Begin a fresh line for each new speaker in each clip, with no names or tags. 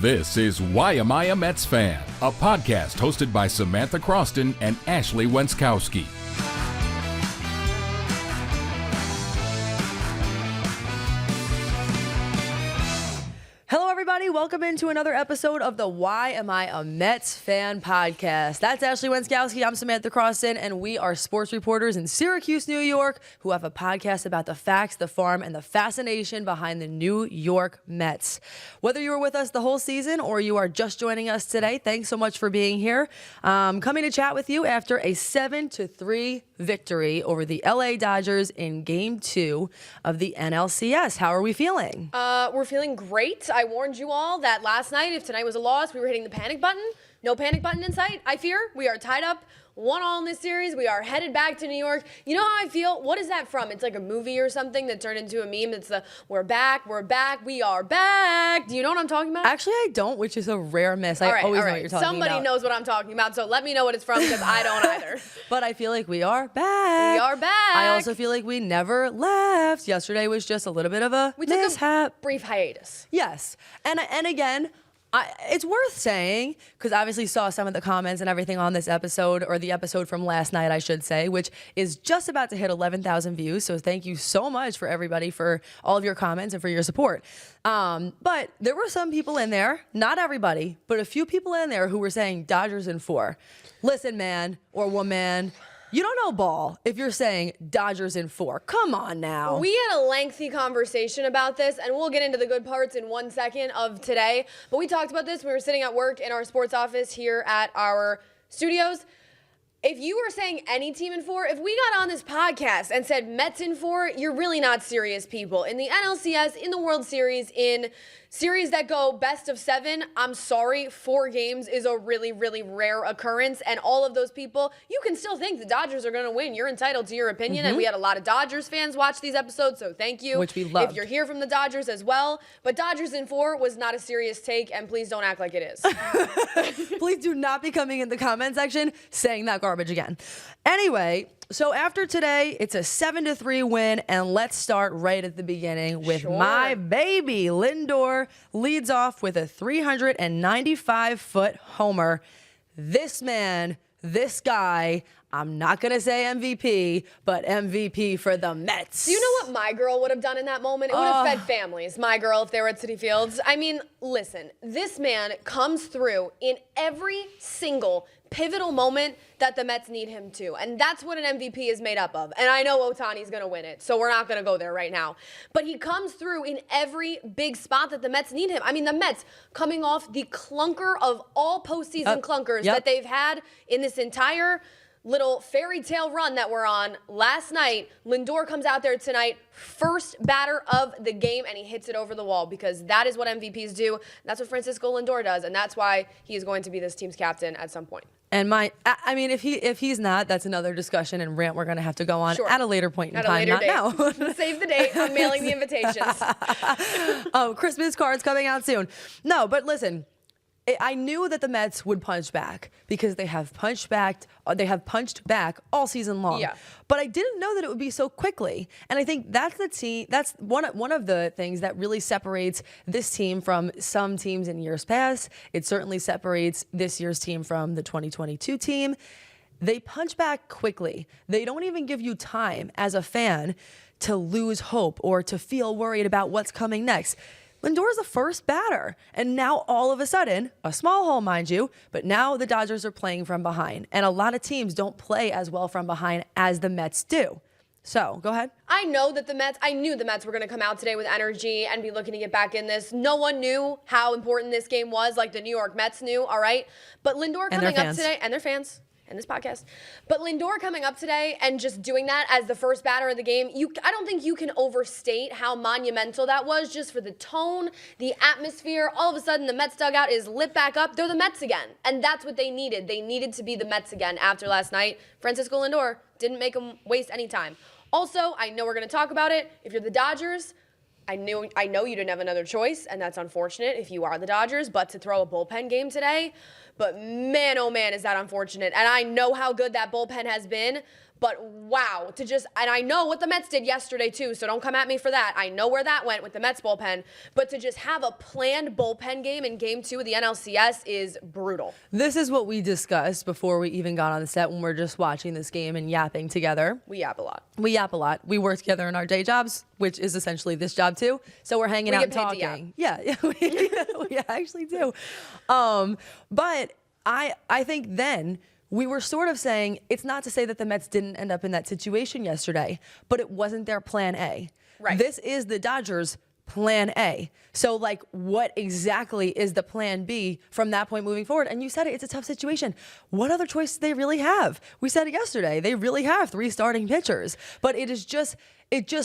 This is Why Am I a Mets Fan? A podcast hosted by Samantha Croston and Ashley Wenskoski.
Hello, everybody. Welcome into another episode of the Why Am I a Mets Fan podcast. That's Ashley Wenskoski. I'm Samantha Croston, and we are sports reporters in Syracuse, New York, who have a podcast about the facts, the farm, and the fascination behind the New York Mets. Whether you were with us the whole season or you are just joining us today, thanks so much for being here. Coming to chat with you after a 7-3 victory over the LA Dodgers in Game 2 of the NLCS. How are we feeling?
We're feeling great. I warned you all that last night, if tonight was a loss, we were hitting the panic button. No panic button in sight, I fear. We are tied up 1-1 in this series. We are headed back to New York. You know how I feel? What is that from? It's like a movie or something that turned into a meme. It's the, we're back, we are back. Do you know what I'm talking about?
Actually, I don't, which is a rare miss. I always know what you're talking about.
Somebody knows what I'm talking about, so let me know what it's from because I don't either.
But I feel like we are back.
We are back.
I also feel like we never left. Yesterday was just a little bit of a mishap.
Took a brief hiatus.
Yes. And again, it's worth saying, because obviously saw some of the comments and everything on this episode, or the episode from last night, I should say, which is just about to hit 11,000 views. So thank you so much for everybody for all of your comments and for your support. But there were some people in there, not everybody, but a few people in there who were saying Dodgers in 4. Listen, man or woman, you don't know ball if you're saying Dodgers in 4. Come on now.
We had a lengthy conversation about this, and we'll get into the good parts in 1 second of today. But we talked about this when we were sitting at work in our sports office here at our studios. If you were saying any team in 4, if we got on this podcast and said Mets in 4, you're really not serious people. In the NLCS, in the World Series, in series that go best of 7, I'm sorry, 4 games is a really, really rare occurrence. And all of those people, you can still think the Dodgers are going to win. You're entitled to your opinion. And we had a lot of Dodgers fans watch these episodes, so thank you.
Which we loved.
If you're here from the Dodgers as well. But Dodgers in 4 was not a serious take, and please don't act like it is.
Please do not be coming in the comment section saying that garbage again. Anyway, so after today, it's a 7-3 win, and let's start right at the beginning with my baby. Lindor leads off with a 395-foot homer. This man, this guy, I'm not going to say MVP, but MVP for the Mets.
Do you know what my girl would have done in that moment? It would have fed families, my girl, if they were at Citi Fields. I mean, listen, this man comes through in every single pivotal moment that the Mets need him to. And that's what an MVP is made up of. And I know Ohtani's going to win it, so we're not going to go there right now. But he comes through in every big spot that the Mets need him. I mean, the Mets coming off the clunker of all postseason clunkers that they've had in this entire little fairy tale run that we're on. Last night, Lindor comes out there tonight, first batter of the game, and he hits it over the wall, because that is what MVPs do. That's what Francisco Lindor does, and that's why he is going to be this team's captain at some point.
And I mean, if he's not, that's another discussion and rant we're going to have to go on at a later point in time, not now.
Save the date. I'm mailing the invitations.
Christmas cards coming out soon. No, but listen, I knew that the Mets would punch back, because they have punched back all season long. Yeah. But I didn't know that it would be so quickly. And I think that's the team. That's one of the things that really separates this team from some teams in years past. It certainly separates this year's team from the 2022 team. They punch back quickly. They don't even give you time as a fan to lose hope or to feel worried about what's coming next. Lindor is the first batter, and now all of a sudden, a small hole, mind you, but now the Dodgers are playing from behind, and a lot of teams don't play as well from behind as the Mets do. So, go ahead.
I knew the Mets were going to come out today with energy and be looking to get back in this. No one knew how important this game was, like the New York Mets knew, all right? But Lindor coming up today, and their fans, and this podcast. But Lindor coming up today and just doing that as the first batter of the game, I don't think you can overstate how monumental that was, just for the tone, the atmosphere. All of a sudden, the Mets dugout is lit back up. They're the Mets again. And that's what they needed. They needed to be the Mets again after last night. Francisco Lindor didn't make them waste any time. Also, I know we're going to talk about it. If you're the Dodgers, I know you didn't have another choice, and that's unfortunate if you are the Dodgers, but to throw a bullpen game today. But man, oh man, is that unfortunate. And I know how good that bullpen has been, But wow, and I know what the Mets did yesterday too, so don't come at me for that. I know where that went with the Mets bullpen, but to just have a planned bullpen game in game 2 of the NLCS is brutal.
This is what we discussed before we even got on the set when we're just watching this game and yapping together.
We yap a lot.
We work together in our day jobs, which is essentially this job too. So we're hanging out and talking. Yeah, we actually do. But I think then we were sort of saying it's not to say that the Mets didn't end up in that situation yesterday, but it wasn't their plan A.
Right.
This is the Dodgers' plan A. So, like, what exactly is the plan B from that point moving forward? And you said it's a tough situation. What other choice do they really have? We said it yesterday. They really have 3 starting pitchers, but it just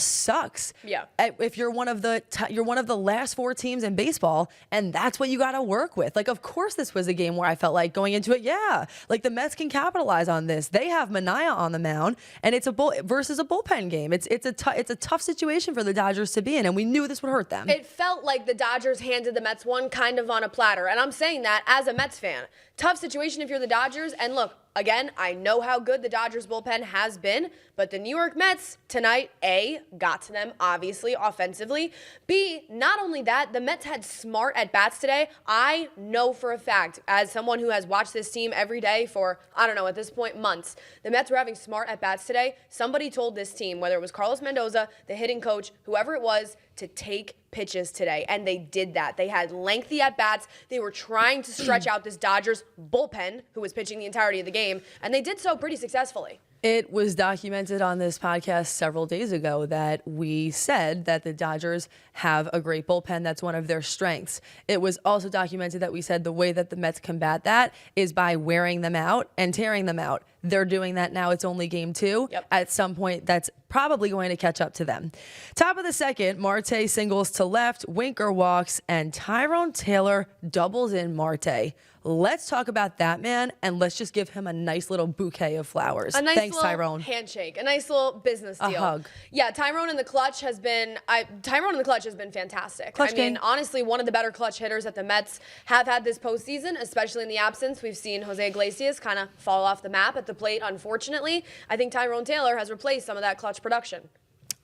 sucks.
Yeah.
If you're one of the last 4 teams in baseball, and that's what you got to work with. Like, of course, this was a game where I felt like going into it. Yeah, like the Mets can capitalize on this. They have Manaea on the mound, and it's versus a bullpen game. It's a tough situation for the Dodgers to be in, and we knew this would hurt them.
It felt like the Dodgers handed the Mets one kind of on a platter, and I'm saying that as a Mets fan. Tough situation if you're the Dodgers, and look. Again, I know how good the Dodgers bullpen has been, but the New York Mets tonight, A, got to them, obviously, offensively. B, not only that, the Mets had smart at-bats today. I know for a fact, as someone who has watched this team every day for, I don't know, at this point, months, the Mets were having smart at-bats today. Somebody told this team, whether it was Carlos Mendoza, the hitting coach, whoever it was, to take pitches today, and they did that. They had lengthy at-bats. They were trying to stretch out this Dodgers bullpen, who was pitching the entirety of the game, and they did so pretty successfully.
It was documented on this podcast several days ago that we said that the Dodgers have a great bullpen. That's one of their strengths. It was also documented that we said the way that the Mets combat that is by wearing them out and tearing them out. They're doing that now. It's only game 2.
Yep.
At some point, that's probably going to catch up to them. Top of the second, Marte singles to left, Winker walks, and Tyrone Taylor doubles in Marte. Let's talk about that man, and let's just give him a nice little bouquet of flowers.
Thanks,
little
Tyrone. Handshake, a nice little business deal.
A hug.
Yeah, Tyrone in the clutch has been fantastic.
Clutch game.
Honestly, one of the better clutch hitters that the Mets have had this postseason, especially in the absence. We've seen Jose Iglesias kind of fall off the map at the plate, unfortunately. I think Tyrone Taylor has replaced some of that clutch production.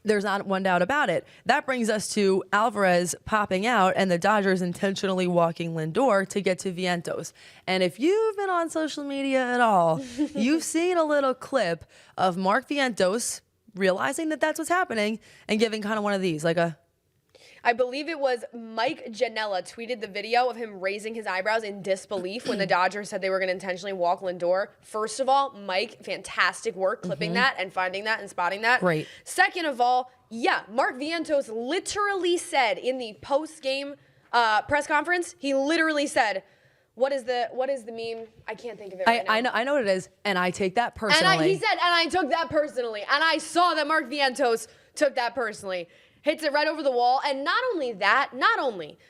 There's not one doubt about it. That brings us to Alvarez popping out and the Dodgers intentionally walking Lindor to get to Vientos. And if you've been on social media at all, you've seen a little clip of Mark Vientos realizing that that's what's happening and giving kind of one of these, like a...
I believe it was Mike Janella tweeted the video of him raising his eyebrows in disbelief when the Dodgers said they were going to intentionally walk Lindor. First of all, Mike, fantastic work clipping that and finding that and spotting that.
Great.
Second of all, yeah, Mark Vientos literally said in the post-game press conference, he literally said, what is the meme? I can't think of it right now.
I know what it is, and I take that personally.
He said, and I took that personally. And I saw that Mark Vientos took that personally. Hits it right over the wall. And not only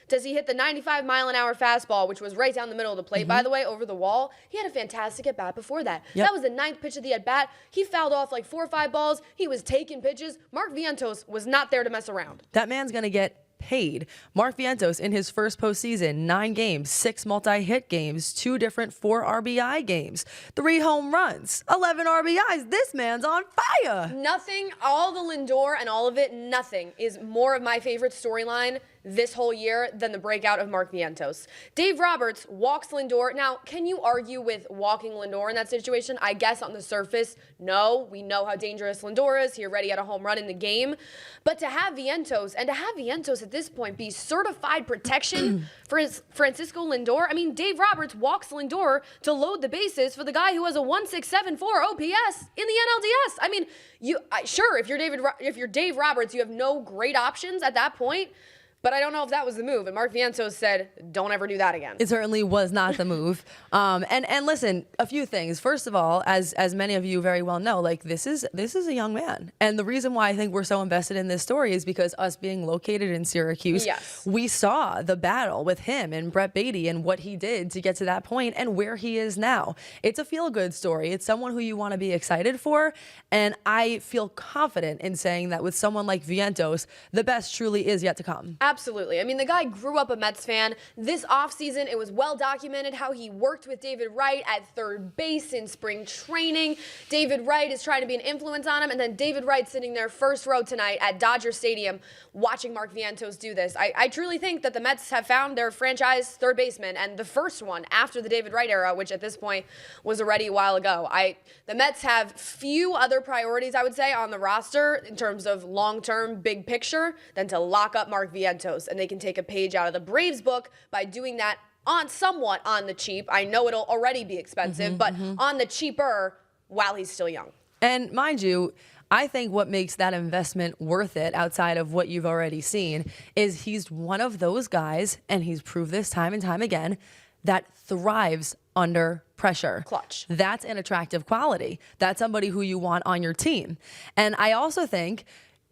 does he hit the 95-mile-an-hour fastball, which was right down the middle of the plate, by the way, over the wall, he had a fantastic at-bat before that.
Yep.
That was the 9th pitch of the at-bat. He fouled off like 4 or 5 balls. He was taking pitches. Mark Vientos was not there to mess around.
That man's going to get paid. Mark Vientos in his first postseason, 9 games, 6 multi-hit games, 2 different 4 RBI games, 3 home runs, 11 RBIs. This man's on fire.
Nothing, all the Lindor and all of it, nothing is more of my favorite storyline this whole year than the breakout of Mark Vientos. Dave Roberts walks Lindor. Now, can you argue with walking Lindor in that situation? I guess on the surface, no. We know how dangerous Lindor is. He already had a home run in the game. But to have Vientos, and to have Vientos at this point be certified protection for his Francisco Lindor, I mean, Dave Roberts walks Lindor to load the bases for the guy who has a 1.674 OPS in the NLDS. I mean, sure, if you're Dave Roberts, you have no great options at that point. But I don't know if that was the move. And Mark Vientos said, don't ever do that again.
It certainly was not the move. And listen, a few things. First of all, as many of you very well know, like this is a young man. And the reason why I think we're so invested in this story is because us being located in Syracuse,
yes,
we saw the battle with him and Brett Beatty and what he did to get to that point and where he is now. It's a feel-good story. It's someone who you want to be excited for. And I feel confident in saying that with someone like Vientos, the best truly is yet to come.
Absolutely. I mean, the guy grew up a Mets fan. This offseason, it was well documented how he worked with David Wright at third base in spring training. David Wright is trying to be an influence on him, and then David Wright sitting there first row tonight at Dodger Stadium watching Mark Vientos do this. I truly think that the Mets have found their franchise third baseman, and the first one after the David Wright era, which at this point was already a while ago. The Mets have few other priorities, I would say, on the roster in terms of long-term big picture than to lock up Mark Vientos, and they can take a page out of the Braves book by doing that somewhat on the cheap. I know it'll already be expensive, but on the cheaper while he's still young.
And mind you, I think what makes that investment worth it outside of what you've already seen is he's one of those guys, and he's proved this time and time again, that thrives under pressure.
Clutch.
That's an attractive quality. That's somebody who you want on your team. And I also think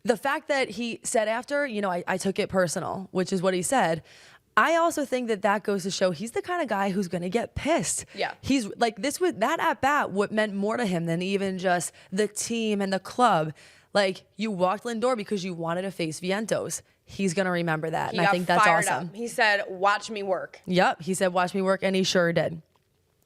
the fact that he said after, I took it personal, which is what he said. I also think that goes to show he's the kind of guy who's going to get pissed.
Yeah.
He's like that at bat, what meant more to him than even just the team and the club. Like, you walked Lindor because you wanted to face Vientos. He's going to remember that. And I think that's awesome.
He said, "Watch me work."
Yep. He said, "Watch me work." And he sure did.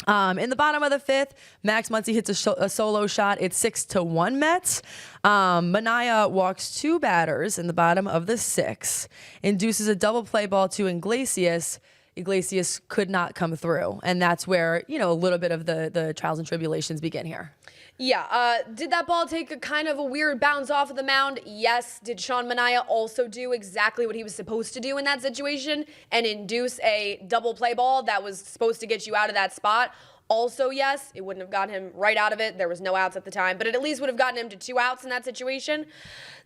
In the bottom of the fifth, Max Muncy hits a solo shot. It's 6-1 Mets. Manaea walks two batters in the bottom of the sixth, induces a double play ball to Iglesias. Iglesias could not come through. And that's where, a little bit of the trials and tribulations begin here.
Yeah. Did that ball take a kind of a weird bounce off of the mound? Yes. Did Sean Manaea also do exactly what he was supposed to do in that situation and induce a double play ball that was supposed to get you out of that spot? Also, yes. It wouldn't have gotten him right out of it. There was no outs at the time, but it at least would have gotten him to 2 outs in that situation.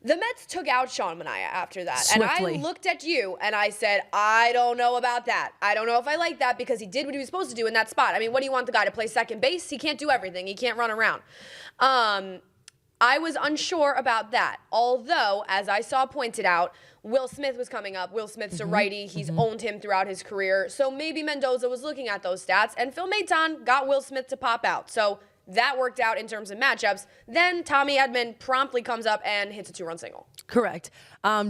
The Mets took out Sean Manaea after that.
Swiftly.
And I looked at you and I said, I don't know about that. I don't know if I like that because he did what he was supposed to do in that spot. I mean, what do you want the guy to play second base? He can't do everything. He can't run around. I was unsure about that. Although, as I saw pointed out, Will Smith was coming up. Will Smith's a righty. He's owned him throughout his career. So maybe Mendoza was looking at those stats, and Phil Maton got Will Smith to pop out. So that worked out in terms of matchups. Then Tommy Edman promptly comes up and hits a 2-run single.
Correct.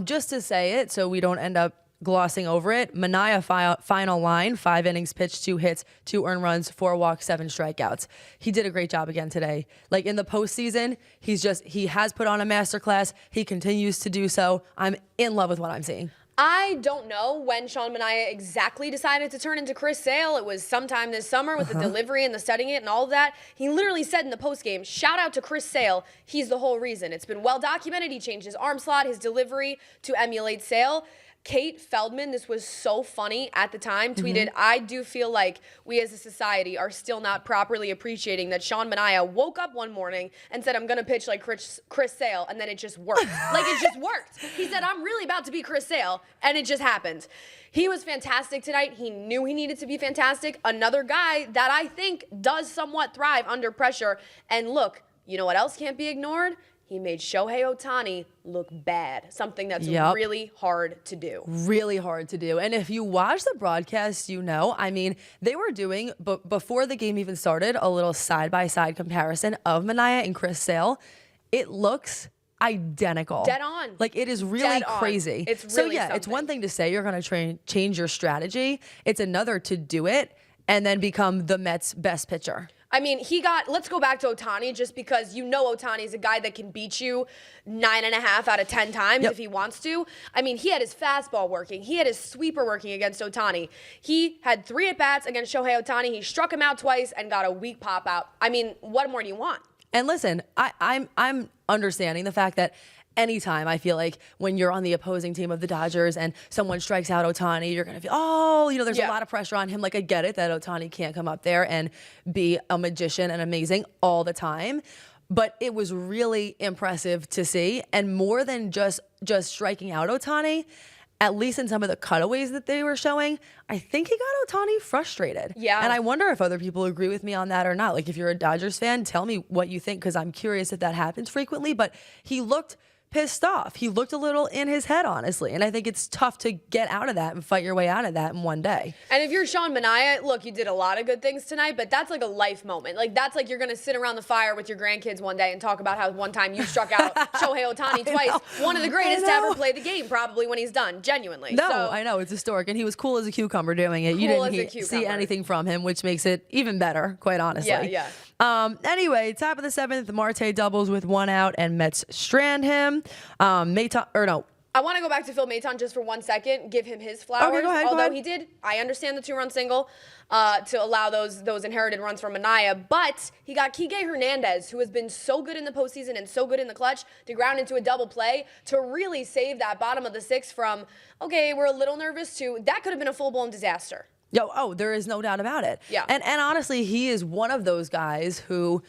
Just to say it so we don't end up glossing over it, Manaea final line, 5 innings pitched, 2 hits, 2 earned runs, 4 walks, 7 strikeouts. He did a great job again today. Like, in the postseason, he has put on a masterclass. He continues to do so. I'm in love with what I'm seeing.
I don't know when Sean Manaea exactly decided to turn into Chris Sale. It was sometime this summer with the delivery and the studying it and all of that. He literally said in the postgame, shout out to Chris Sale. He's the whole reason. It's been well documented. He changed his arm slot, his delivery to emulate Sale. Kate Feldman, this was so funny at the time, tweeted, I do feel like we as a society are still not properly appreciating that Sean Manaea woke up one morning and said, I'm going to pitch like Chris Sale, and then it just worked. Like, it just worked. He said, I'm really about to be Chris Sale, and it just happened. He was fantastic tonight. He knew he needed to be fantastic. Another guy that I think does somewhat thrive under pressure. And look, you know what else can't be ignored? He made Shohei Ohtani look bad, something that's really hard to do.
Really hard to do. And if you watch the broadcast, I mean, they were doing, before the game even started, a little side-by-side comparison of Manaea and Chris Sale. It looks identical.
Dead on.
Like, it is really crazy.
It's really
so, yeah,
something.
It's one thing to say you're going to change your strategy. It's another to do it and then become the Mets' best pitcher.
I mean, let's go back to Ohtani just because Ohtani's a guy that can beat you 9.5 out of 10 times if he wants to. I mean, he had his fastball working. He had his sweeper working against Ohtani. He had 3 at-bats against Shohei Ohtani. He struck him out twice and got a weak pop-out. I mean, what more do you want?
And listen, I'm understanding the fact that anytime I feel like when you're on the opposing team of the Dodgers and someone strikes out Ohtani, you're going to feel, there's a lot of pressure on him. Like, I get it that Ohtani can't come up there and be a magician and amazing all the time. But it was really impressive to see. And more than just striking out Ohtani, at least in some of the cutaways that they were showing, I think he got Ohtani frustrated.
Yeah.
And I wonder if other people agree with me on that or not. Like, if you're a Dodgers fan, tell me what you think, because I'm curious if that happens frequently. But he looked pissed off. He looked a little in his head, honestly. And I think it's tough to get out of that and fight your way out of that in one day.
And if you're Sean Manaea, look, you did a lot of good things tonight, but that's like a life moment. Like, that's like you're going to sit around the fire with your grandkids one day and talk about how one time you struck out Shohei Ohtani twice. One of the greatest to ever play the game, probably, when he's done, genuinely.
No,
so,
I know. It's historic. And he was cool as a cucumber doing it. You didn't see anything from him, which makes it even better, quite honestly.
Yeah.
Anyway, top of the 7th, Marte doubles with 1 out, and Mets strand him.
I want to go back to Phil Maton just for 1 second, give him his flowers.
Okay, go ahead,
Although he did, I understand the 2-run single to allow those inherited runs from Manaea, but he got Kike Hernandez, who has been so good in the postseason and so good in the clutch, to ground into a double play to really save that bottom of the 6th from, okay, we're a little nervous, to that could have been a full-blown disaster.
There is no doubt about it.
Yeah.
And honestly, he is one of those guys who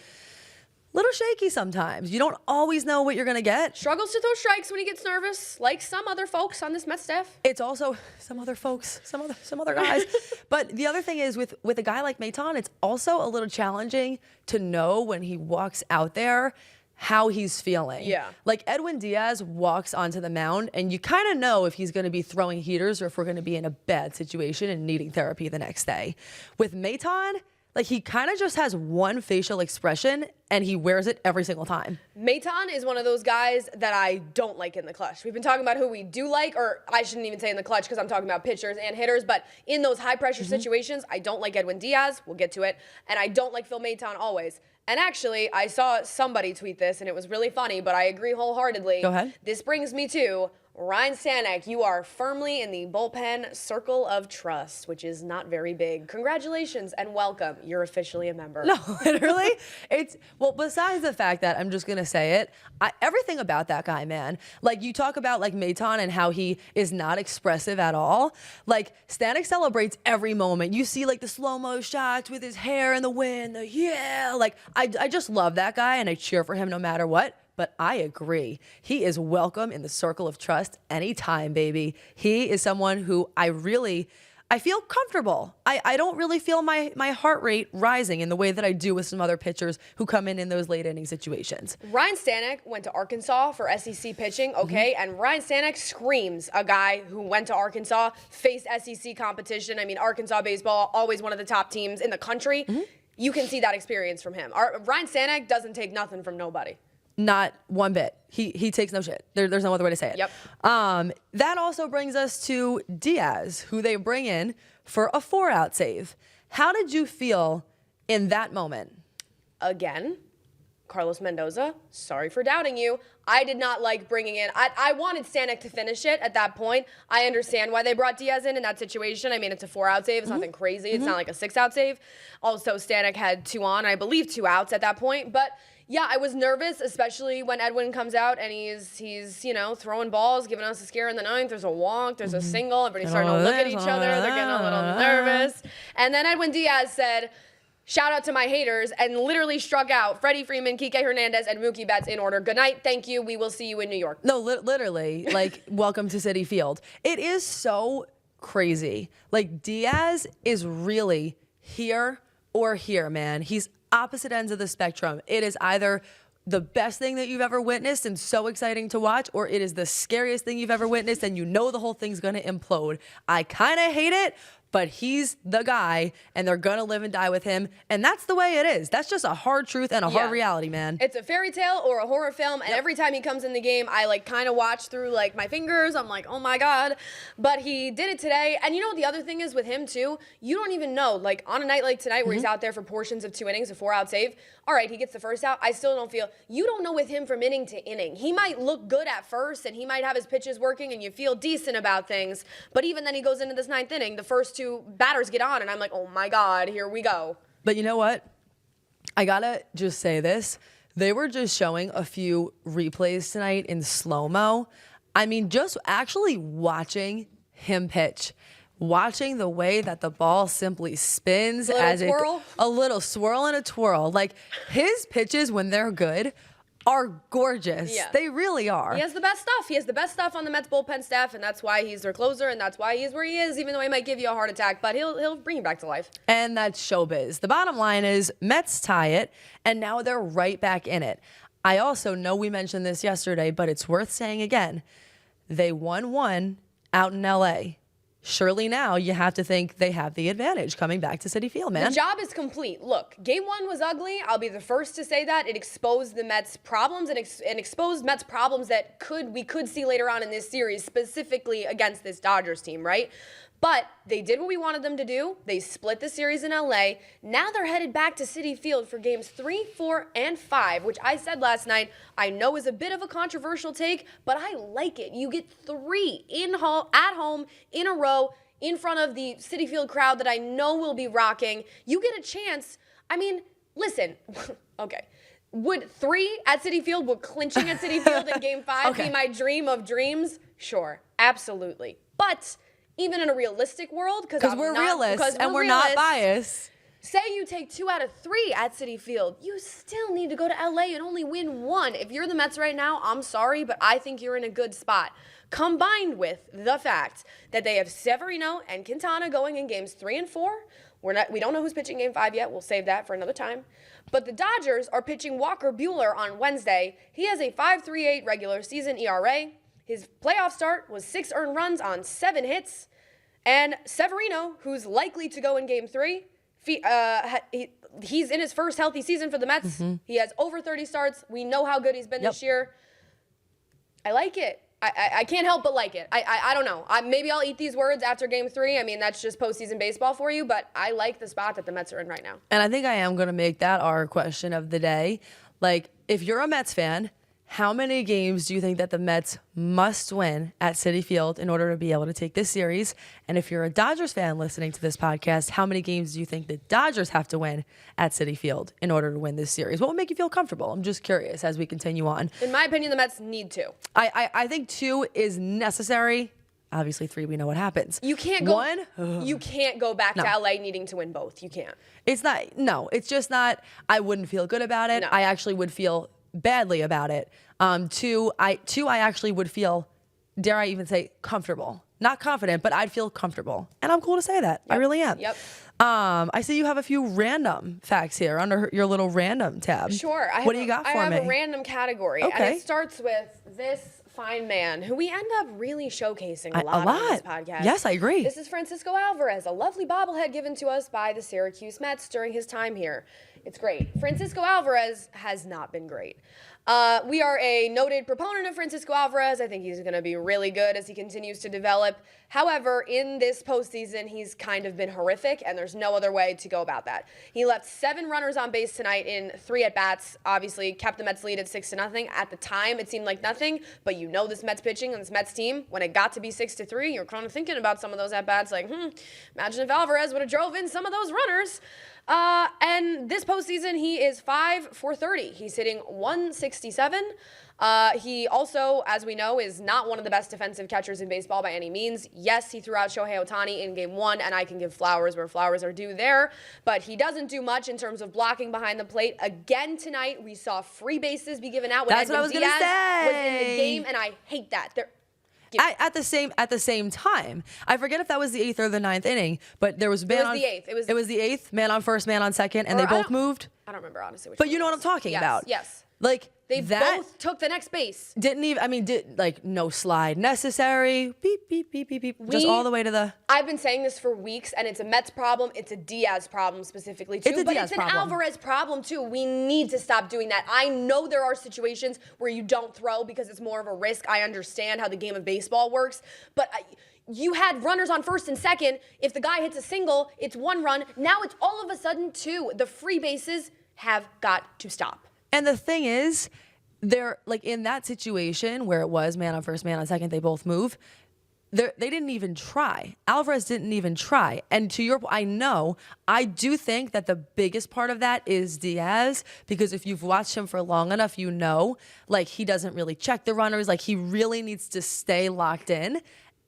little shaky sometimes. You don't always know what you're going to get.
Struggles to throw strikes when he gets nervous, like some other folks on this Mets staff.
It's also some other folks, some other guys. But the other thing is with a guy like Maton, it's also a little challenging to know when he walks out there how he's feeling.
Yeah.
Like Edwin Diaz walks onto the mound and you kind of know if he's going to be throwing heaters or if we're going to be in a bad situation and needing therapy the next day. With Maton, like, he kind of just has one facial expression and he wears it every single time.
Maton is one of those guys that I don't like in the clutch. We've been talking about who we do like, or I shouldn't even say in the clutch because I'm talking about pitchers and hitters, but in those high-pressure situations, I don't like Edwin Diaz. We'll get to it. And I don't like Phil Maton always. And actually, I saw somebody tweet this, and it was really funny, but I agree wholeheartedly.
Go ahead.
This brings me to Ryan Stanek. You are firmly in the bullpen circle of trust, which is not very big. Congratulations and welcome. You're officially a member.
No, literally. Besides the fact that I'm just going to say it, everything about that guy, man. Like, you talk about, like, Maton and how he is not expressive at all. Like, Stanek celebrates every moment. You see, like, the slow-mo shots with his hair in the wind. Like, I just love that guy, and I cheer for him no matter what. But I agree. He is welcome in the circle of trust anytime, baby. He is someone who I feel comfortable. I don't really feel my heart rate rising in the way that I do with some other pitchers who come in those late inning situations.
Ryan Stanek went to Arkansas for SEC pitching, okay? And Ryan Stanek screams a guy who went to Arkansas, faced SEC competition. I mean, Arkansas baseball, always one of the top teams in the country. You can see that experience from him. Ryan Stanek doesn't take nothing from nobody.
Not one bit. He takes no shit. There's no other way to say it.
Yep.
That also brings us to Diaz, who they bring in for a 4-out save. How did you feel in that moment?
Again, Carlos Mendoza, sorry for doubting you. I did not like bringing in. I wanted Stanek to finish it at that point. I understand why they brought Diaz in that situation. I mean, it's a 4-out save. It's nothing crazy. It's not like a 6-out save. Also, Stanek had 2 on, I believe 2 outs at that point. But yeah, I was nervous, especially when Edwin comes out and he's throwing balls, giving us a scare in the 9th. There's a walk, there's a single. Everybody's starting to look at each other. They're getting a little nervous. And then Edwin Diaz said, shout out to my haters, and literally struck out Freddie Freeman, Kike Hernandez, and Mookie Betts in order. Good night, thank you, we will see you in New York.
No, literally, like, welcome to Citi Field. It is so crazy. Like, Diaz is really here or here, man. He's opposite ends of the spectrum. It is either the best thing that you've ever witnessed and so exciting to watch, or it is the scariest thing you've ever witnessed and you know the whole thing's going to implode. I kind of hate it, but he's the guy and they're going to live and die with him. And that's the way it is. That's just a hard truth and a hard reality, man.
It's a fairy tale or a horror film. And every time he comes in the game, I like kind of watch through like my fingers. I'm like, oh my God. But he did it today. And you know what the other thing is with him too? You don't even know, like on a night like tonight where he's out there for portions of 2 innings, a 4-out save. All right, he gets the first out. I still don't feel, you don't know with him from inning to inning. He might look good at first and he might have his pitches working and you feel decent about things. But even then he goes into this 9th inning, the first 2 batters get on and I'm like, oh my God, here we go.
But you know what? I gotta just say this. They were just showing a few replays tonight in slow-mo. I mean, just actually watching him pitch. Watching the way that the ball simply spins as a little swirl and a twirl. Like, his pitches, when they're good, are gorgeous. Yeah. They really are.
He has the best stuff. He has the best stuff on the Mets bullpen staff, and that's why he's their closer, and that's why he's where he is, even though he might give you a heart attack, but he'll bring you back to life.
And that's showbiz. The bottom line is Mets tie it, and now they're right back in it. I also know we mentioned this yesterday, but it's worth saying again. They won one out in LA. Surely now you have to think they have the advantage coming back to Citi Field, man.
The job is complete. Look, game one was ugly. I'll be the first to say that. It exposed the Mets' problems and exposed Mets' problems that we could see later on in this series, specifically against this Dodgers team, right? But they did what we wanted them to do. They split the series in LA. Now they're headed back to Citi Field for games 3, 4, and 5, which I said last night I know is a bit of a controversial take, but I like it. You get 3 at home in a row in front of the Citi Field crowd that I know will be rocking. You get a chance. I mean, listen, okay. Would 3 at Citi Field, would clinching at Citi Field in game 5 be my dream of dreams? Sure, absolutely. But even in a realistic world, because we're
realists and we're not biased.
Say you take 2 out of 3 at Citi Field, you still need to go to LA and only win 1. If you're the Mets right now, I'm sorry, but I think you're in a good spot. Combined with the fact that they have Severino and Quintana going in games 3 and 4. We don't know who's pitching game 5 yet. We'll save that for another time. But the Dodgers are pitching Walker Buehler on Wednesday. He has a 5.38 regular season ERA. His playoff start was 6 earned runs on 7 hits. And Severino, who's likely to go in game 3, he's in his first healthy season for the Mets. Mm-hmm. He has over 30 starts. We know how good he's been this year. I like it. I can't help but like it. I don't know. Maybe I'll eat these words after game 3. I mean, that's just postseason baseball for you, but I like the spot that the Mets are in right now.
And I think I am going to make that our question of the day. Like, if you're a Mets fan, how many games do you think that the Mets must win at Citi Field in order to be able to take this series? And if you're a Dodgers fan listening to this podcast, how many games do you think the Dodgers have to win at Citi Field in order to win this series? What would make you feel comfortable? I'm just curious as we continue on.
In my opinion, the Mets need 2.
I think 2 is necessary. Obviously, 3, we know what happens.
You can't go. 1, you can't go back to LA needing to win both. You can't.
It's not. No, it's just not. I wouldn't feel good about it. No. I actually would feel badly about it. 2, I actually would feel, dare I even say, comfortable. Not confident, but I'd feel comfortable. And I'm cool to say that. Yep. I really am.
Yep.
I see you have a few random facts here under your little random tab.
Sure.
What do you got for me?
I have a random category. Okay. And it starts with this fine man who we end up really showcasing a lot on this podcast.
Yes, I agree.
This is Francisco Alvarez, a lovely bobblehead given to us by the Syracuse Mets during his time here. It's great. Francisco Alvarez has not been great. We are a noted proponent of Francisco Alvarez. I think he's going to be really good as he continues to develop. However, in this postseason, he's kind of been horrific, and there's no other way to go about that. He left 7 runners on base tonight in 3 at-bats, obviously kept the Mets lead at 6-0. At the time, it seemed like nothing, but you know this Mets pitching and this Mets team, when it got to be 6-3, you're kind of thinking about some of those at-bats like, imagine if Alvarez would have drove in some of those runners. And this postseason, he is 5 for 30. He's hitting 167. He also, as we know, is not one of the best defensive catchers in baseball by any means. Yes, he threw out Shohei Ohtani in game 1, and I can give flowers where flowers are due there, but he doesn't do much in terms of blocking behind the plate. Again tonight, we saw free bases be given out when Diaz was in the game, and I hate that.
At the same time, I forget if that was the 8th or the 9th inning, but there was man on.
It was the 8th.
It was the 8th, man on first, man on second, and they both moved.
I don't remember honestly.
But you know what I'm talking about.
Yes.
Like
they both took the next base.
No slide necessary. Beep beep beep beep beep. Just all the way to the.
I've been saying this for weeks, and it's a Mets problem. It's a Diaz problem specifically too. But it's an Alvarez problem too. We need to stop doing that. I know there are situations where you don't throw because it's more of a risk. I understand how the game of baseball works, but you had runners on first and second. If the guy hits a single, it's 1 run. Now it's all of a sudden 2. The free bases have got to stop.
And the thing is, they're like in that situation where it was man on first, man on second, they both move. They didn't even try. Alvarez didn't even try. And to your point, I do think that the biggest part of that is Diaz, because if you've watched him for long enough, you know, like he doesn't really check the runners. Like he really needs to stay locked in.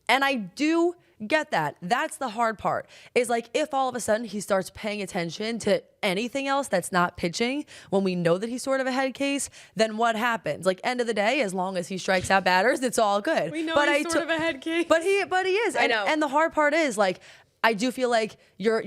And I do get that. That's the hard part, is like if all of a sudden he starts paying attention to anything else that's not pitching when we know that he's sort of a head case, then what happens? Like end of the day, as long as he strikes out batters, it's all good.
We know he's sort of a head case.
But he is.
I know.
And the hard part is like I do feel like you're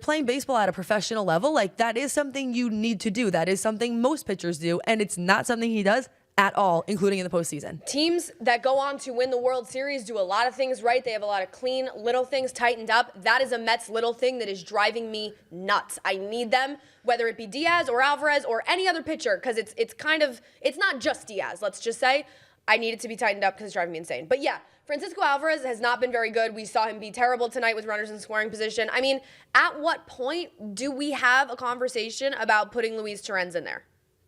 playing baseball at a professional level. Like, that is something you need to do. That is something most pitchers do, and it's not something he does at all, including in the postseason.
Teams that go on to win the World Series do a lot of things right. They have a lot of clean little things tightened up. That is a Mets little thing that is driving me nuts. I need them, whether it be Diaz or Alvarez or any other pitcher, because it's not just Diaz. Let's just say I need it to be tightened up because it's driving me insane. But yeah, Francisco Alvarez has not been very good. We saw him be terrible tonight with runners in scoring position. I mean, at what point do we have a conversation about putting Luis Torrens in there?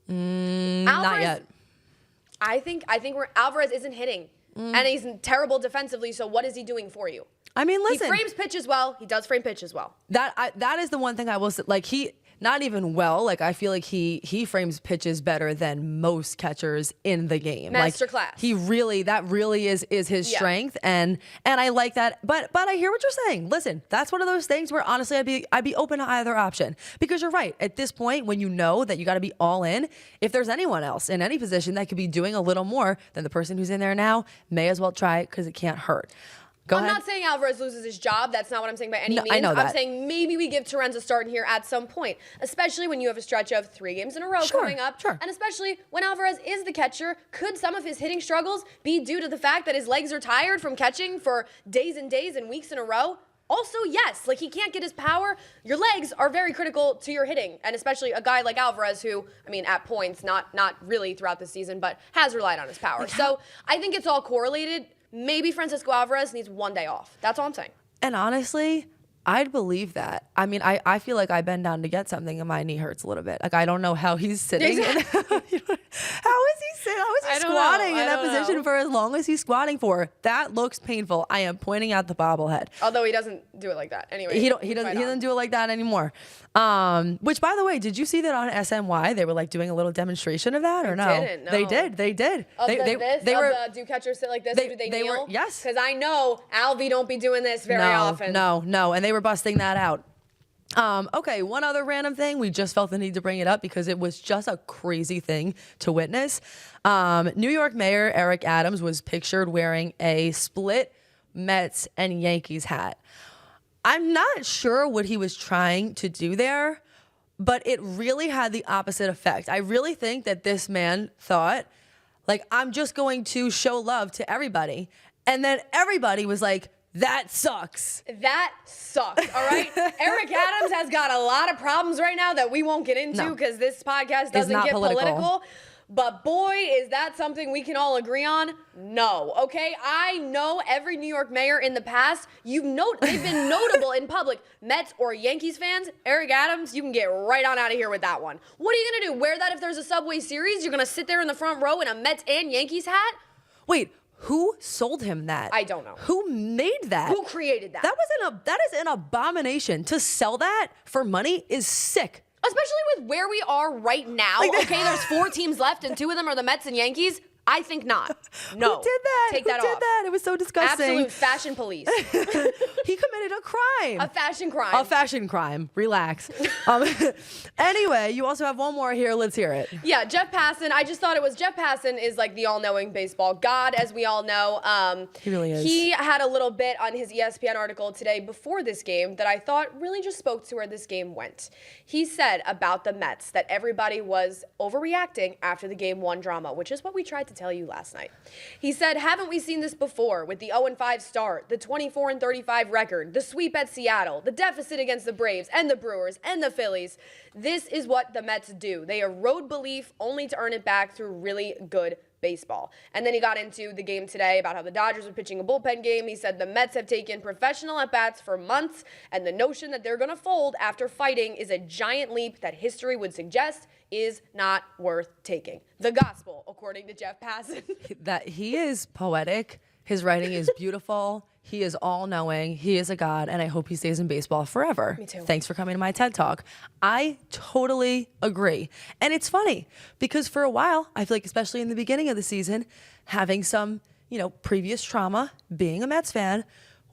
Not yet.
I think Alvarez isn't hitting, and he's terrible defensively. So what is he doing for you?
I mean, listen.
He frames pitches well. He does frame pitches well.
That is the one thing I will say. Like, not even well. Like, I feel like he frames pitches better than most catchers in the game.
Masterclass.
Like, that really is his strength, and I like that. But I hear what you're saying. Listen, that's one of those things where honestly I'd be open to either option, because you're right. At this point, when you know that you got to be all in, if there's anyone else in any position that could be doing a little more than the person who's in there now, may as well try it because it can't hurt.
I'm not saying Alvarez loses his job. That's not what I'm saying by any means.
I know that.
I'm saying maybe we give Torrens a start in here at some point, especially when you have a stretch of 3 games in a row coming up.
Sure.
And especially when Alvarez is the catcher, could some of his hitting struggles be due to the fact that his legs are tired from catching for days and days and weeks in a row? Also, yes, like, he can't get his power. Your legs are very critical to your hitting, and especially a guy like Alvarez who, I mean, at points, not really throughout the season, but has relied on his power. So I think it's all correlated. Maybe Francisco Alvarez needs 1 day off. That's all I'm saying.
And honestly, I'd believe that. I mean, I feel like I bend down to get something and my knee hurts a little bit. Like, I don't know how he's sitting.
Exactly.
How is he squatting in that position for as long as he's squatting for? That looks painful. I am pointing out the bobblehead.
Although he doesn't do it like that. Anyway,
he doesn't do it like that anymore. Which, by the way, did you see that on SNY? They were like doing a little demonstration of that, or no?
Didn't, no.
They did.
Do catchers sit like this? Or do they kneel?
Yes.
Because I know Alvy don't be doing this very often.
No, and they were busting that out. Okay, one other random thing. We just felt the need to bring it up because it was just a crazy thing to witness. New York Mayor Eric Adams was pictured wearing a split Mets and Yankees hat. I'm not sure what he was trying to do there, but it really had the opposite effect. I really think that this man thought, like, I'm just going to show love to everybody. And then everybody was like, that sucks.
That sucks, all right? Eric Adams has got a lot of problems right now that we won't get into because this podcast doesn't get political. But boy, is that something we can all agree on? No, okay? I know every New York mayor in the past, they've been notable in public. Mets or Yankees fans, Eric Adams, you can get right on out of here with that one. What are you going to do? Wear that if there's a Subway Series? You're going to sit there in the front row in a Mets and Yankees hat?
Wait. Who sold him that?
I don't know.
Who made that?
Who created that?
That is an abomination. To sell that for money is sick.
Especially with where we are right now. Okay, there's 4 teams left and 2 of them are the Mets and Yankees. I think not. No.
Who did that?
Take that off.
Who did that? It was so disgusting.
Absolute fashion police.
He committed a crime.
A fashion crime.
A fashion crime. Relax. Anyway, you also have one more here. Let's hear it.
Yeah, Jeff Passan. I just thought Jeff Passan is like the all-knowing baseball god, as we all know.
He really is.
He had a little bit on his ESPN article today before this game that I thought really just spoke to where this game went. He said about the Mets that everybody was overreacting after the Game 1 drama, which is what we tried to tell you last night. He said, haven't we seen this before with the 0-5 start, the 24-35 record, the sweep at Seattle, the deficit against the Braves and the Brewers and the Phillies? This is what the Mets do. They erode belief only to earn it back through really good baseball. And then he got into the game today about how the Dodgers were pitching a bullpen game. He said the Mets have taken professional at-bats for months, and the notion that they're going to fold after fighting is a giant leap that history would suggest is not worth taking. The gospel, according to Jeff Passan.
That he is poetic. His writing is beautiful. He is all-knowing. He is a god, and I hope he stays in baseball forever.
Me too.
Thanks for coming to my TED Talk. I totally agree. And it's funny because for a while, I feel like especially in the beginning of the season, having some, previous trauma, being a Mets fan,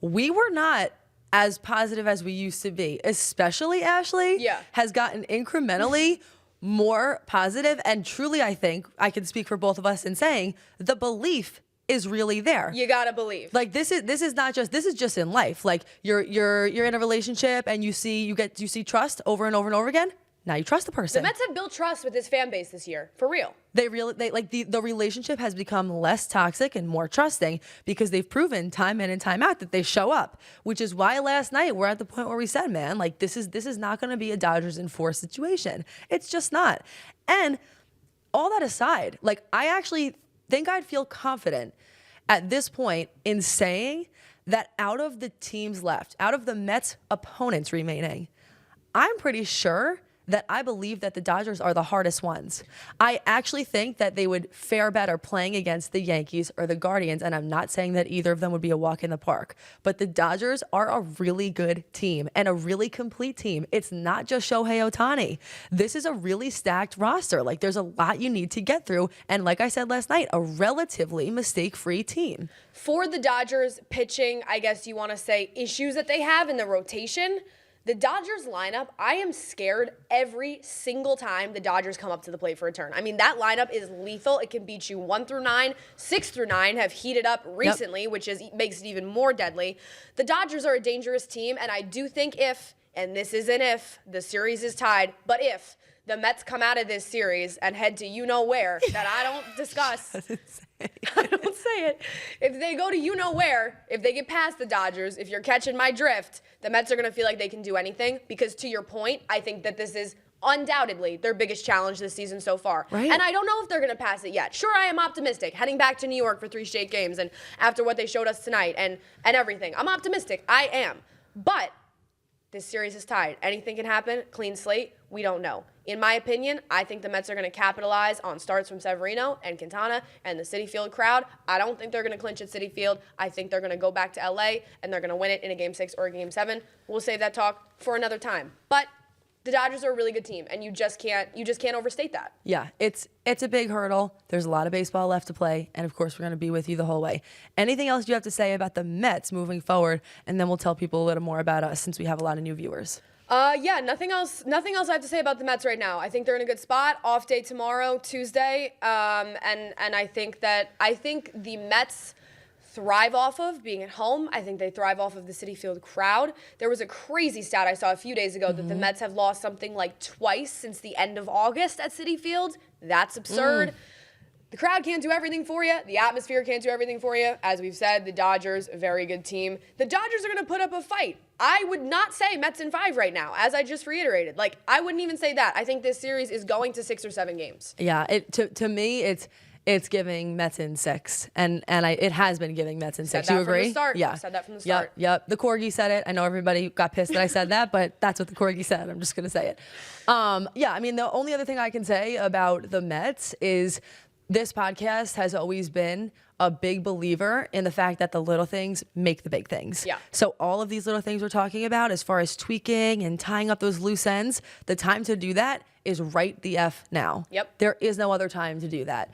we were not as positive as we used to be. Especially Ashley has gotten incrementally more positive, and truly I think I can speak for both of us in saying the belief is really there.
You gotta believe.
Like this is not just, this is just in life. Like you're in a relationship and you see trust over and over and over again. Now you trust the person.
The Mets have built trust with this fan base this year, for real.
They like the relationship has become less toxic and more trusting because they've proven time in and time out that they show up, which is why last night we're at the point where we said, man, like this is not going to be a Dodgers in 4 situation. It's just not. And all that aside, like I actually think I'd feel confident at this point in saying that out of the teams left, out of the Mets opponents remaining, I'm pretty sure that I believe that the Dodgers are the hardest ones. I actually think that they would fare better playing against the Yankees or the Guardians, and I'm not saying that either of them would be a walk in the park, but the Dodgers are a really good team and a really complete team. It's not just Shohei Ohtani. This is a really stacked roster. Like there's a lot you need to get through, and like I said last night, a relatively mistake-free team.
For the Dodgers pitching, I guess you want to say, issues that they have in the rotation, the Dodgers lineup, I am scared every single time the Dodgers come up to the plate for a turn. I mean, that lineup is lethal. It can beat you 1 through 9. 6 through 9 have heated up recently, which makes it even more deadly. The Dodgers are a dangerous team, and I do think if, and this is an if, the series is tied, but if the Mets come out of this series and head to you-know-where that I don't discuss. I don't say it. If they go to you-know-where, if they get past the Dodgers, if you're catching my drift, the Mets are going to feel like they can do anything because, to your point, I think that this is undoubtedly their biggest challenge this season so far.
Right.
And I don't know if they're going to pass it yet. Sure, I am optimistic. Heading back to New York for 3 straight games and after what they showed us tonight and everything. I'm optimistic. I am. But this series is tied. Anything can happen. Clean slate. We don't know. In my opinion, I think the Mets are going to capitalize on starts from Severino and Quintana and the Citi Field crowd. I don't think they're going to clinch at Citi Field. I think they're going to go back to LA and they're going to win it in a Game 6 or a Game 7. We'll save that talk for another time. But the Dodgers are a really good team, and you just can't overstate that.
Yeah, it's a big hurdle. There's a lot of baseball left to play, and of course, we're going to be with you the whole way. Anything else you have to say about the Mets moving forward, and then we'll tell people a little more about us since we have a lot of new viewers.
Yeah, nothing else I have to say about the Mets right now. I think they're in a good spot. Off day tomorrow, Tuesday, and I think the Mets thrive off of being at home. I think they thrive off of the Citi Field crowd. There was a crazy stat I saw a few days ago that the Mets have lost something like twice since the end of August at Citi Field. That's absurd. The crowd can't do everything for you. The atmosphere can't do everything for you. As we've said, the Dodgers, a very good team. The Dodgers are going to put up a fight. I would not say Mets in 5 right now, as I just reiterated. Like, I wouldn't even say that. I think this series is going to 6 or 7 games.
Yeah, to me, it's giving Mets in 6, and it has been giving Mets in 6. You agree?
From the start.
Yeah.
Said that from the start.
Yep. The Corgi said it. I know everybody got pissed that I said that, but that's what the Corgi said. I'm just gonna say it. Yeah. I mean, the only other thing I can say about the Mets is this podcast has always been a big believer in the fact that the little things make the big things.
Yeah.
So all of these little things we're talking about, as far as tweaking and tying up those loose ends, the time to do that is right the F now.
Yep.
There is no other time to do that.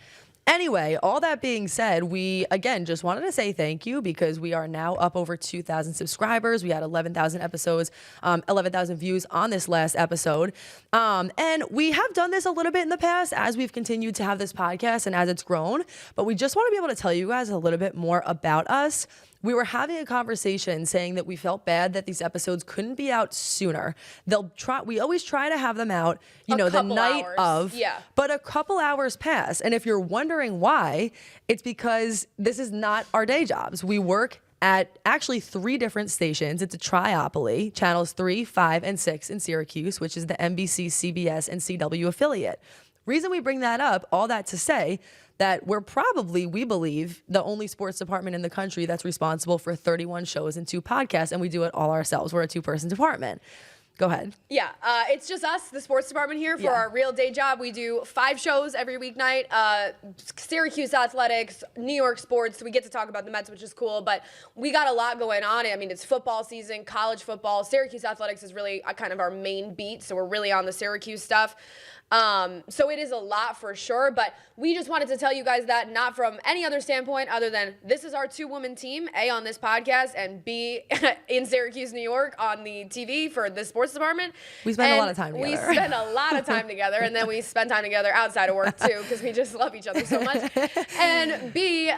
Anyway, all that being said, we, again, just wanted to say thank you because we are now up over 2,000 subscribers. We had 11,000 episodes, 11,000 views on this last episode. And we have done this a little bit in the past as we've continued to have this podcast and as it's grown. But we just want to be able to tell you guys a little bit more about us. We were having a conversation saying that we felt bad that these episodes couldn't be out sooner. We always try to have them out, the night of, but a couple hours pass. And if you're wondering why, it's because this is not our day jobs. We work at actually 3 different stations. It's a triopoly, channels 3, 5, and 6 in Syracuse, which is the NBC, CBS, and CW affiliate. Reason we bring that up, all that to say, that we're probably, we believe, the only sports department in the country that's responsible for 31 shows and 2 podcasts, and we do it all ourselves. We're a 2-person department. Go ahead.
Yeah, it's just us, the sports department here, for our real day job. We do 5 shows every weeknight. Syracuse athletics, New York sports. We get to talk about the Mets, which is cool, but we got a lot going on. I mean, it's football season, college football. Syracuse athletics is really kind of our main beat, so we're really on the Syracuse stuff. So it is a lot for sure, but we just wanted to tell you guys that, not from any other standpoint other than this is our 2-woman team, A, on this podcast, and B, in Syracuse, New York, on the TV for the sports department.
We spend a lot of time together.
We spend a lot of time together, and then we spend time together outside of work too, because we just love each other so much. And B,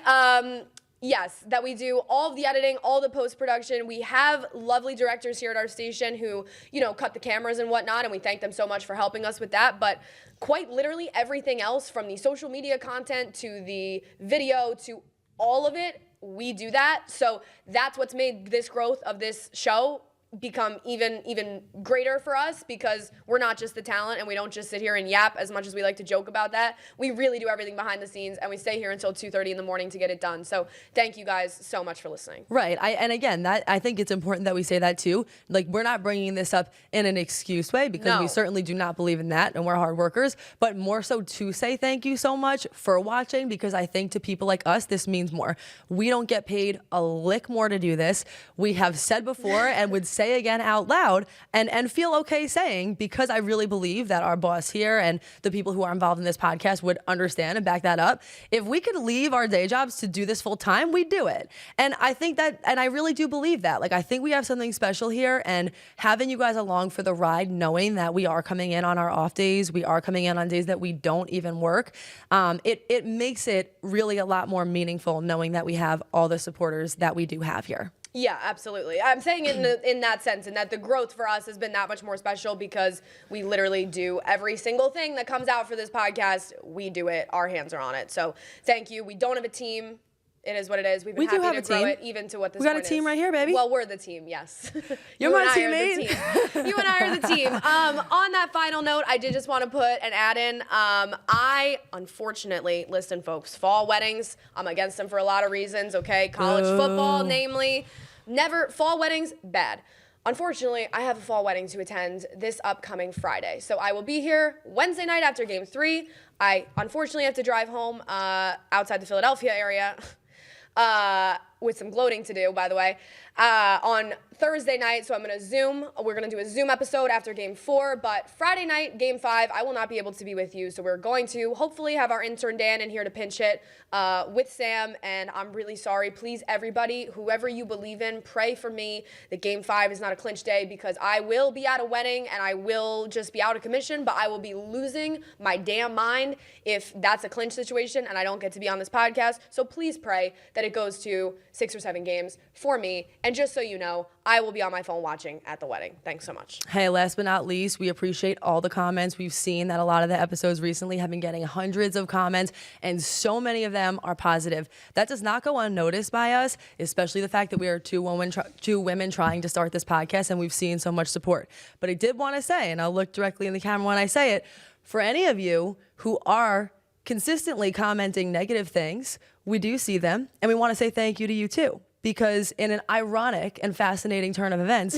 Yes, that we do all of the editing, all the post-production. We have lovely directors here at our station who, cut the cameras and whatnot, and we thank them so much for helping us with that. But quite literally everything else, from the social media content to the video to all of it, we do that. So that's what's made this growth of this show become even greater for us, because we're not just the talent and we don't just sit here and yap as much as we like to joke about that. We really do everything behind the scenes, and we stay here until 2:30 in the morning to get it done. So thank you guys so much for listening.
Right. And again, I think it's important that we say that too. Like, we're not bringing this up in an excuse way, because we certainly do not believe in that, and we're hard workers, but more so to say thank you so much for watching, because I think to people like us, this means more. We don't get paid a lick more to do this. We have said before and would say again out loud, and feel okay saying, because I really believe that our boss here and the people who are involved in this podcast would understand and back that up. If we could leave our day jobs to do this full time, we'd do it. And I think that, and I really do believe that. Like, I think we have something special here, and having you guys along for the ride, knowing that we are coming in on our off days, we are coming in on days that we don't even work, it makes it really a lot more meaningful knowing that we have all the supporters that we do have here.
Yeah, absolutely. I'm saying it in that sense, and that the growth for us has been that much more special, because we literally do every single thing that comes out for this podcast. We do it. Our hands are on it. So thank you. We don't have a team. It is what it is. We've been happy to grow it, even to what this point is.
We got a team right here, baby.
Well, we're the team, yes.
You're my teammate.
You and I are the team. On that final note, I did just want to put an ad in. I, unfortunately, listen, folks, fall weddings, I'm against them for a lot of reasons, okay? College football, namely. Fall weddings, bad. Unfortunately, I have a fall wedding to attend this upcoming Friday. So I will be here Wednesday night after Game 3. I unfortunately have to drive home outside the Philadelphia area with some gloating to do, by the way, on Thursday night. So I'm going to Zoom. We're going to do a Zoom episode after Game 4. But Friday night, Game 5, I will not be able to be with you. So we're going to hopefully have our intern Dan in here to pinch hit with Sam. And I'm really sorry. Please, everybody, whoever you believe in, pray for me that Game 5 is not a clinch day, because I will be at a wedding and I will just be out of commission, but I will be losing my damn mind if that's a clinch situation and I don't get to be on this podcast. So please pray that it goes to 6 or 7 games for me. And just so you know, I will be on my phone watching at the wedding. Thanks so much.
Hey, last but not least, we appreciate all the comments. We've seen that a lot of the episodes recently have been getting hundreds of comments, and so many of them are positive. That does not go unnoticed by us, especially the fact that we are two women trying to start this podcast, and we've seen so much support. But I did want to say, and I'll look directly in the camera when I say it, for any of you who are consistently commenting negative things, we do see them, and we want to say thank you to you too. Because in an ironic and fascinating turn of events,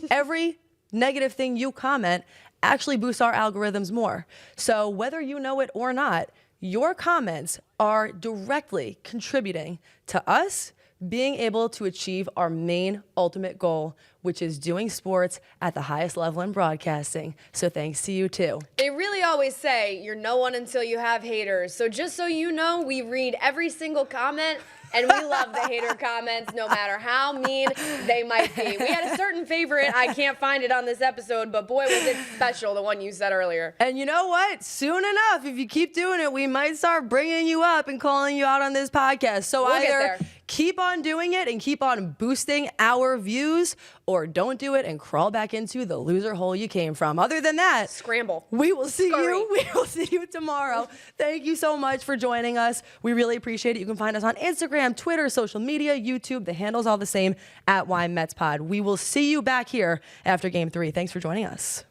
every negative thing you comment actually boosts our algorithms more. So whether you know it or not, your comments are directly contributing to us being able to achieve our main ultimate goal, which is doing sports at the highest level in broadcasting. So thanks to you too.
They really always say you're no one until you have haters. So just so you know, we read every single comment, and we love the hater comments, no matter how mean they might be. We had a certain favorite. I can't find it on this episode, but boy, was it special, the one you said earlier.
And you know what? Soon enough, if you keep doing it, we might start bringing you up and calling you out on this podcast. So
we'll
either keep on doing it and keep on boosting our views, or don't do it and crawl back into the loser hole you came from. Other than that,
scramble.
We will see you. We will see you tomorrow. Thank you so much for joining us. We really appreciate it. You can find us on Instagram, Twitter, social media, YouTube. The handle's all the same, @WineMetsPod. We will see you back here after Game 3. Thanks for joining us.